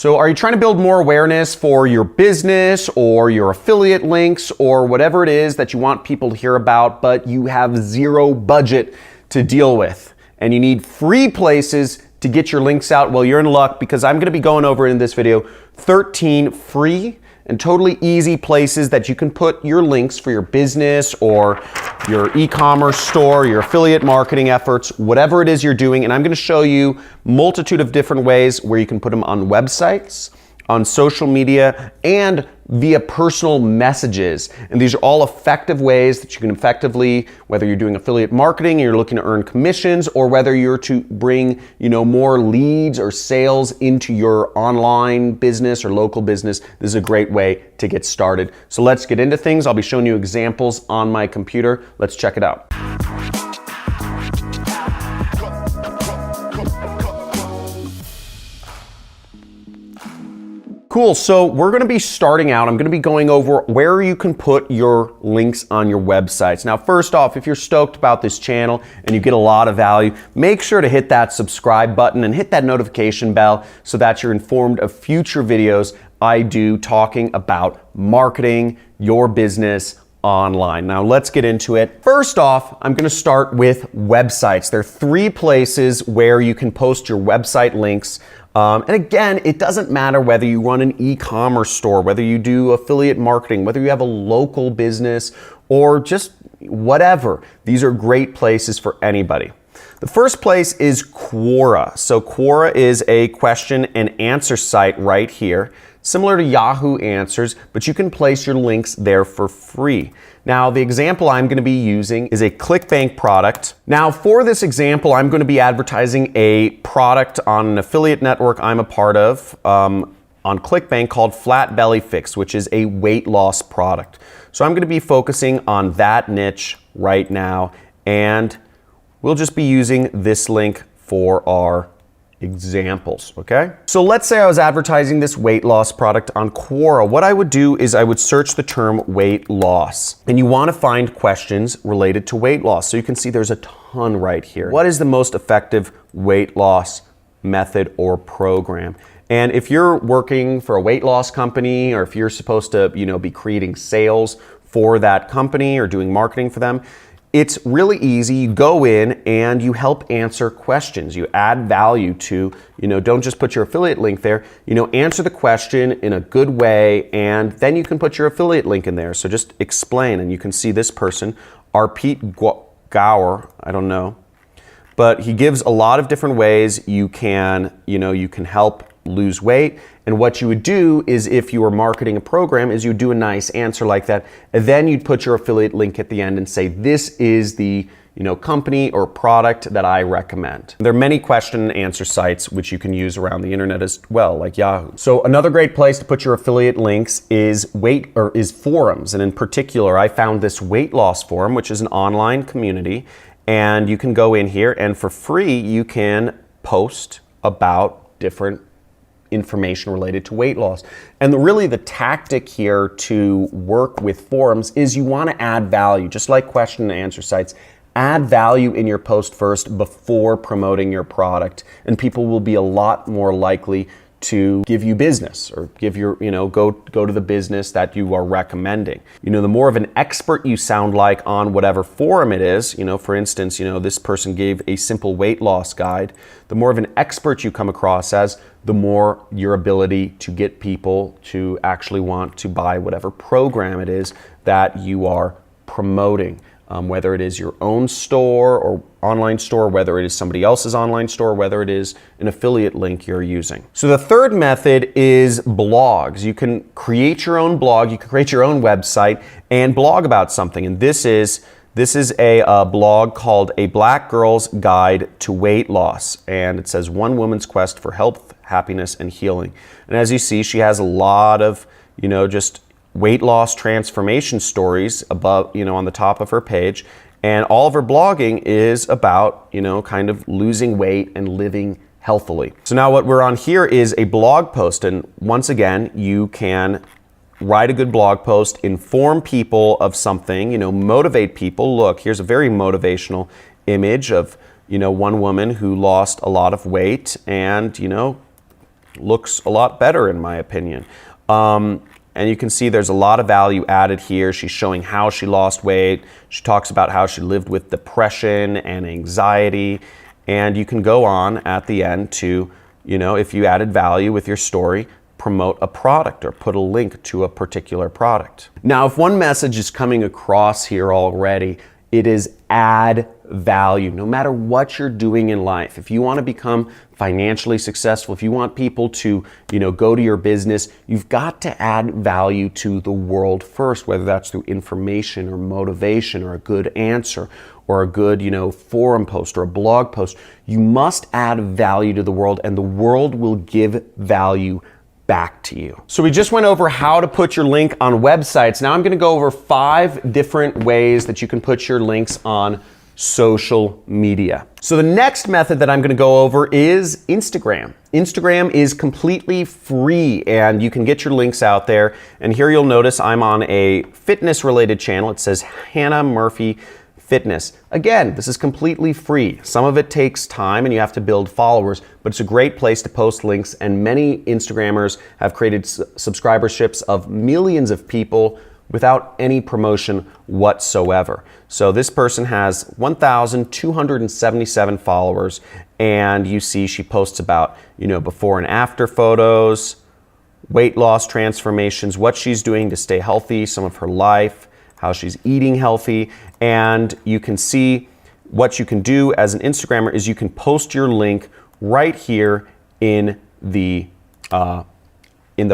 So are you trying to build more awareness for your business or your affiliate links or whatever it is that you want people to hear about, but you have zero budget to deal with and you need free places to get your links out? Well, you're in luck, because I'm going to be going over in this video 13 free and totally easy places that you can put your links for your business or your e-commerce store, your affiliate marketing efforts, whatever it is you're doing. And I'm going to show you multitude of different ways where you can put them on websites, on social media, and via personal messages. And these are all effective ways that you can effectively, whether you're doing affiliate marketing and you're looking to earn commissions, or whether you're to bring, more leads or sales into your online business or local business, this is a great way to get started. So let's get into things. I'll be showing you examples on my computer. Let's check it out. Cool, so we're gonna be starting out, I'm gonna be going over where you can put your links on your websites. Now, first off, if you're stoked about this channel and you get a lot of value, make sure to hit that subscribe button and hit that notification bell so that you're informed of future videos I do talking about marketing your business online. Now let's get into it. First off, I'm going to start with websites. There are 3 places where you can post your website links. And again, it doesn't matter whether you run an e-commerce store, whether you do affiliate marketing, whether you have a local business, or just whatever. These are great places for anybody. The first place is Quora. So Quora is a question and answer site right here, similar to Yahoo Answers, but you can place your links there for free. Now, the example I'm going to be using is a ClickBank product. Now, for this example, I'm going to be advertising a product on an affiliate network I'm a part of on ClickBank called Flat Belly Fix, which is a weight loss product. So I'm going to be focusing on that niche right now, and we'll just be using this link for our examples, okay? So let's say I was advertising this weight loss product on Quora. What I would do is I would search the term weight loss, and you want to find questions related to weight loss. So you can see there's a ton right here. What is the most effective weight loss method or program? And if you're working for a weight loss company, or if you're supposed to, be creating sales for that company or doing marketing for them, it's really easy. You go in and you help answer questions. You add value to, don't just put your affiliate link there, answer the question in a good way, and then you can put your affiliate link in there. So just explain, and you can see this person, Arpit Gaur, I don't know, but he gives a lot of different ways you can, you can help lose weight. And what you would do is, if you were marketing a program, is you'd do a nice answer like that, and then you'd put your affiliate link at the end and say, this is the company or product that I recommend. There are many question and answer sites which you can use around the internet as well, like Yahoo. So another great place to put your affiliate links is forums. And in particular, I found this weight loss forum, which is an online community, and you can go in here and for free you can post about different information related to weight loss. And really the tactic here to work with forums is you want to add value, just like question and answer sites. Add value in your post first before promoting your product, and people will be a lot more likely to give you business, or give your, go to the business that you are recommending. The more of an expert you sound like on whatever forum it is, for instance, this person gave a simple weight loss guide. The more of an expert you come across as, the more your ability to get people to actually want to buy whatever program it is that you are promoting. Whether it is your own store or online store, whether it is somebody else's online store, whether it is an affiliate link you're using. So the third method is blogs. You can create your own blog, you can create your own website and blog about something. And this is a blog called A Black Girl's Guide to Weight Loss. And it says, one woman's quest for health, happiness, and healing. And as you see, she has a lot of, just weight loss transformation stories above, on the top of her page. And all of her blogging is about, kind of losing weight and living healthily. So now what we're on here is a blog post. And once again, you can write a good blog post, inform people of something, motivate people. Look, here's a very motivational image of, one woman who lost a lot of weight and, looks a lot better in my opinion. And you can see there's a lot of value added here. She's showing how she lost weight. She talks about how she lived with depression and anxiety. And you can go on at the end to, if you added value with your story, promote a product or put a link to a particular product. Now, if one message is coming across here already, it is add value. No matter what you're doing in life, if you want to become financially successful, if you want people to, go to your business, you've got to add value to the world first, whether that's through information or motivation or a good answer or a good, forum post or a blog post. You must add value to the world, and the world will give value back to you. So we just went over how to put your link on websites. Now I'm going to go over 5 different ways that you can put your links on social media. So the next method that I'm going to go over is Instagram. Instagram is completely free and you can get your links out there. And here you'll notice I'm on a fitness related channel. It says Hannah Murphy Fitness. Again, this is completely free. Some of it takes time and you have to build followers, but it's a great place to post links, and many Instagrammers have created subscriberships of millions of people without any promotion whatsoever. So this person has 1,277 followers, and you see she posts about, before and after photos, weight loss transformations, what she's doing to stay healthy, some of her life, how she's eating healthy. And you can see what you can do as an Instagrammer is you can post your link right here in the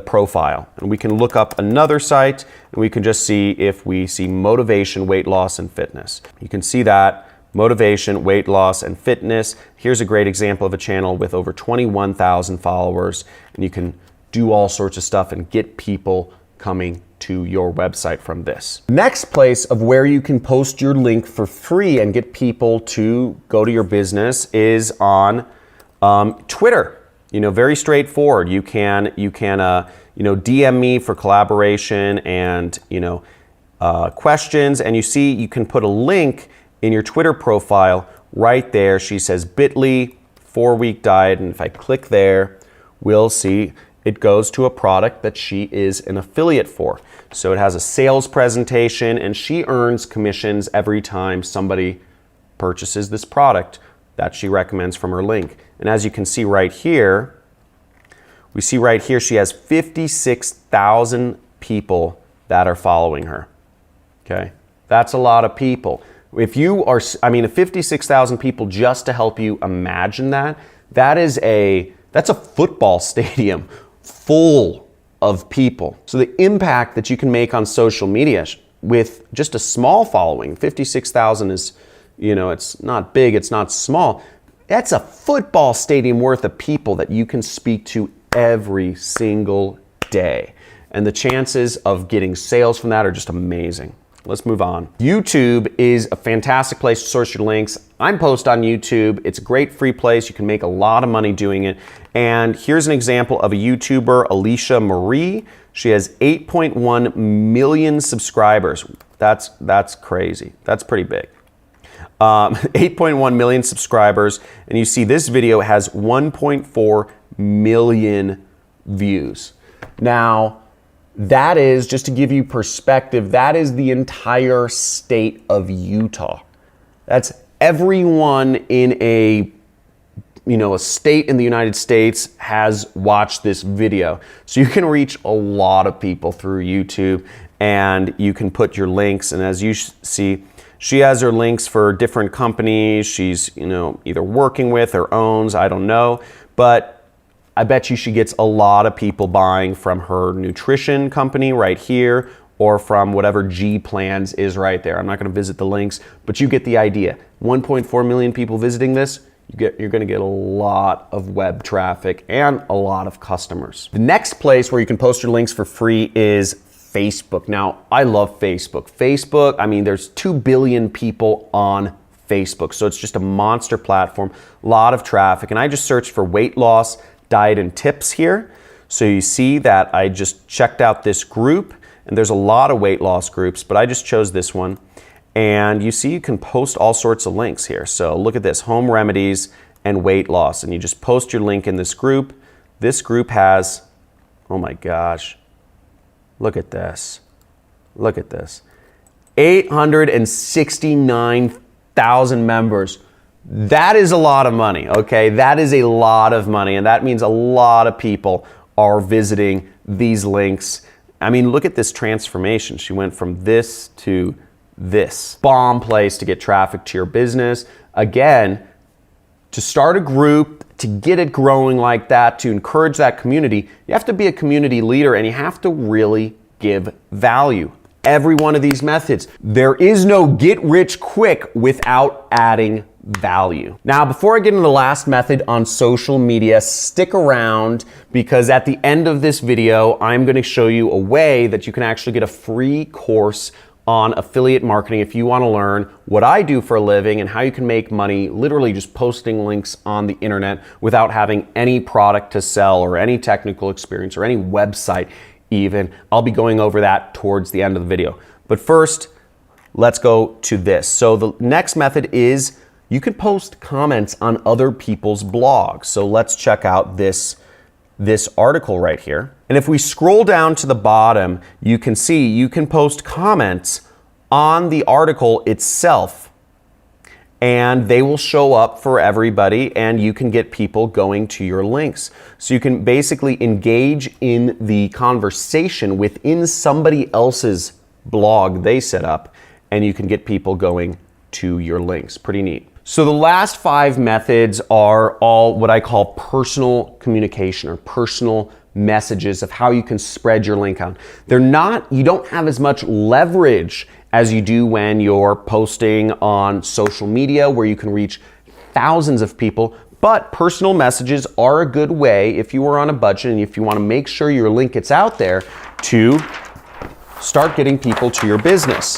profile. And we can look up another site and we can just see if we see motivation, weight loss, and fitness. You can see that motivation, weight loss, and fitness. Here's a great example of a channel with over 21,000 followers, and you can do all sorts of stuff and get people coming to your website from this. Next place of where you can post your link for free and get people to go to your business is on Twitter. Very straightforward. You can DM me for collaboration and questions, and you can put a link in your Twitter profile right there. She says bit.ly 4-week diet, and if I click there, we'll see it goes to a product that she is an affiliate for. So it has a sales presentation, and she earns commissions every time somebody purchases this product that she recommends from her link. And as you can see right here, she has 56,000 people that are following her. Okay, that's a lot of people. If you are, 56,000 people just to help you imagine that, that's a football stadium full of people. So the impact that you can make on social media with just a small following, 56,000 is, it's not big, it's not small. That's a football stadium worth of people that you can speak to every single day. And the chances of getting sales from that are just amazing. Let's move on. YouTube is a fantastic place to source your links. I'm posted on YouTube. It's a great free place. You can make a lot of money doing it. And here's an example of a YouTuber, Alicia Marie. She has 8.1 million subscribers. That's crazy. That's pretty big. 8.1 million subscribers. And you see this video has 1.4 million views. Now, that is, just to give you perspective, that is the entire state of Utah. That's everyone in a state in the United States has watched this video. So you can reach a lot of people through YouTube, and you can put your links. And as you see, she has her links for different companies she's, either working with or owns, I don't know. But I bet you she gets a lot of people buying from her nutrition company right here, or from whatever G Plans is right there. I'm not going to visit the links, but you get the idea. 1.4 million people visiting this, you're going to get a lot of web traffic and a lot of customers. The next place where you can post your links for free is Facebook. Now, I love Facebook. Facebook, there's 2 billion people on Facebook, so it's just a monster platform, a lot of traffic. And I just searched for weight loss, diet, and tips here. So you see that I just checked out this group, and there's a lot of weight loss groups, but I just chose this one. And you see you can post all sorts of links here. So look at this, home remedies and weight loss. And you just post your link in this group. This group has, oh my gosh, look at this. Look at this. 869,000 members. That is a lot of money, okay? That is a lot of money, and that means a lot of people are visiting these links. I mean, look at this transformation. She went from this to this. Bomb place to get traffic to your business. Again, to start a group, to get it growing like that, to encourage that community, you have to be a community leader and you have to really give value. Every one of these methods, there is no get rich quick without adding value. Now, before I get into the last method on social media, stick around because at the end of this video, I'm going to show you a way that you can actually get a free course on affiliate marketing if you want to learn what I do for a living and how you can make money literally just posting links on the internet without having any product to sell or any technical experience or any website even. I'll be going over that towards the end of the video. But first, let's go to this. So the next method is you could post comments on other people's blogs. So let's check out this article right here. And if we scroll down to the bottom, you can see you can post comments on the article itself and they will show up for everybody and you can get people going to your links. So you can basically engage in the conversation within somebody else's blog they set up and you can get people going to your links. Pretty neat. So the last 5 methods are all what I call personal communication or personal messages of how you can spread your link out. You don't have as much leverage as you do when you're posting on social media where you can reach thousands of people, but personal messages are a good way if you are on a budget and if you want to make sure your link gets out there to start getting people to your business.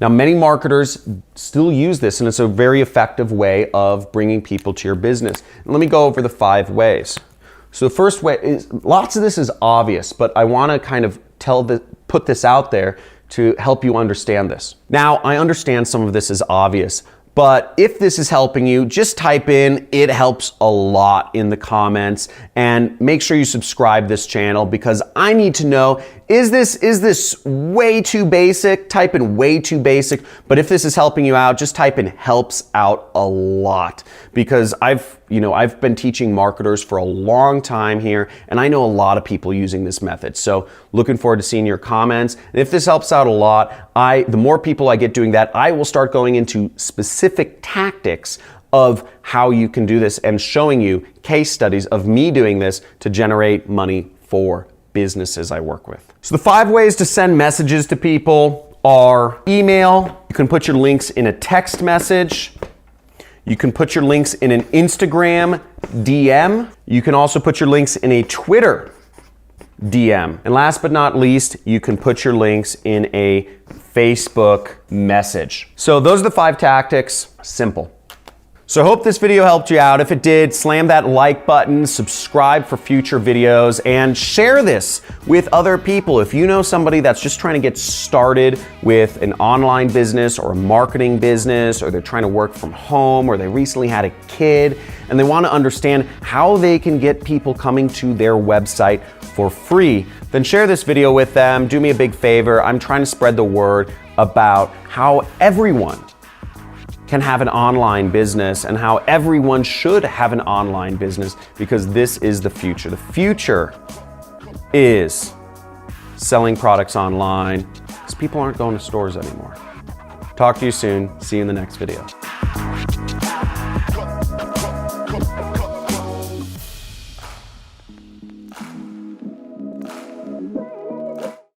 Now, many marketers still use this, and it's a very effective way of bringing people to your business. And let me go over the 5 ways. So the first way is, lots of this is obvious, but I want to kind of put this out there to help you understand this. Now, I understand some of this is obvious, but if this is helping you, just type in "it helps a lot" in the comments and make sure you subscribe this channel because I need to know, is this way too basic? Type in "way too basic." But if this is helping you out, just type in "helps out a lot" because I've been teaching marketers for a long time here and I know a lot of people using this method. So looking forward to seeing your comments. And if this helps out a lot, the more people I get doing that, I will start going into specific tactics of how you can do this and showing you case studies of me doing this to generate money for businesses I work with. So the 5 ways to send messages to people are email. You can put your links in a text message. You can put your links in an Instagram DM. You can also put your links in a Twitter DM. And last but not least, you can put your links in a Facebook message. So those are the 5 tactics. Simple. So I hope this video helped you out. If it did, slam that like button, subscribe for future videos, and share this with other people. If you know somebody that's just trying to get started with an online business or a marketing business, or they're trying to work from home, or they recently had a kid, and they want to understand how they can get people coming to their website for free, then share this video with them. Do me a big favor. I'm trying to spread the word about how everyone can have an online business and how everyone should have an online business because this is the future. The future is selling products online because people aren't going to stores anymore. Talk to you soon. See you in the next video.